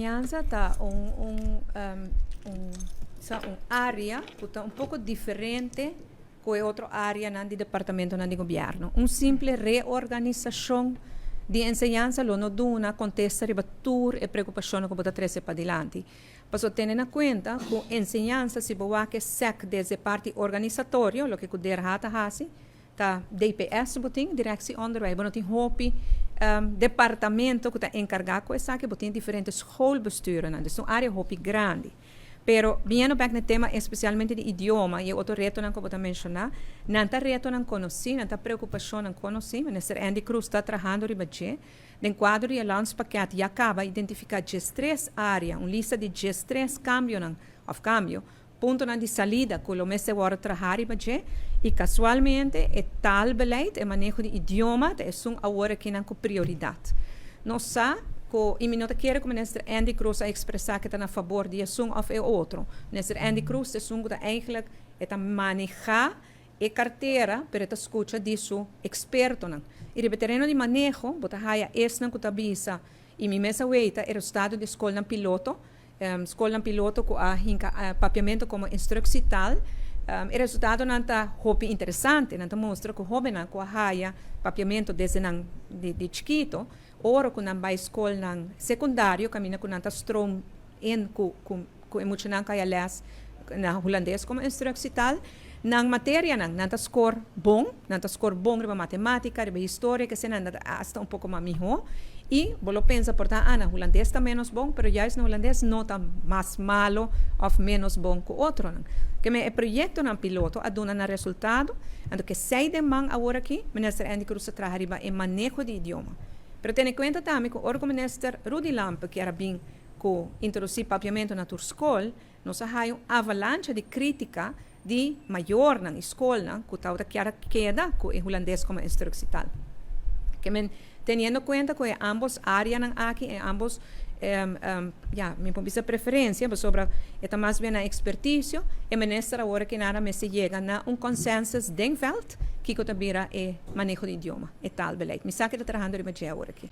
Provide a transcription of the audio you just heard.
enseñanza está un área que está un poco diferente que otra área en el departamento del gobierno. Una simple reorganización de enseñanza lo no da una contesta ribattura e preoccupazione che potete essere per adelante. Passo tenere in conta che enseñanza si può anche sec desde parte organizzatorio, lo che kuder hata hasi, ta DPS botin, direzione onderwijs, botin hopi departamento que está encargado com essa que botin diferentes schoolbesturen, dus een área hopi grande. Pero viendo back el tema especialmente de idioma y otro reto que voy a mencionar, nanta reto nan conocí, nanta preocupación nan conocí, minister Andy Cruz está trabajando riba je, den quadro de landspaket ya acaba identificar 3 áreas, una lista de 3 cambio, punto de salida que lo mese va a trabajar riba je, y casualmente el tal beleid, el manejo de idioma, es un ahora que nan prioridad. No sa e mi nota quiere que o minister Andy Cruz a expressar que está a favor de um ou é outro. O minister Andy Cruz é que eigenlijk está manejar a carteira para a escuta disso experto. E o terreno de manejo, bota haia esse que está e mi mesa weita era o estado de escola piloto, escola piloto com a papiamento como instrução tal. O resultado não está hopi interessante, não mostra que o jovem com a haia papiamento desde de chiquito. Ora que não vai escola nang secundário, caminha com nanta strong in com emocional kaya les na holandês como instrução tal, nang matéria nanta score bom riba matemática, riba história, que se nanta hasta um pouco mais miho, e bolo pensa porta ana holandês está menos bom, pero já no holandês não está mais malo ou menos bom que outro nang. Que me projeto nang piloto aduna na resultado, ando que sei de man agora aqui, minister Andy Cruz trabalha riba em manejo de idioma. Pero ten en cuenta también que el minister Rudy Lampe, que era bien que introducir papiamento na escola, nos ha una avalancha de crítica de mayor na escola, que tauta queda que es holandés como instrucción. Que teniendo en cuenta que ambos áreas aquí, ambos mi punto de preferencia, pero sobre esta más bien a experticio, el minister ahora que nada me se llega a un consenso den veld, que también es manejo de idioma, es tal beleid. Me saque de trabajando de ahora aquí.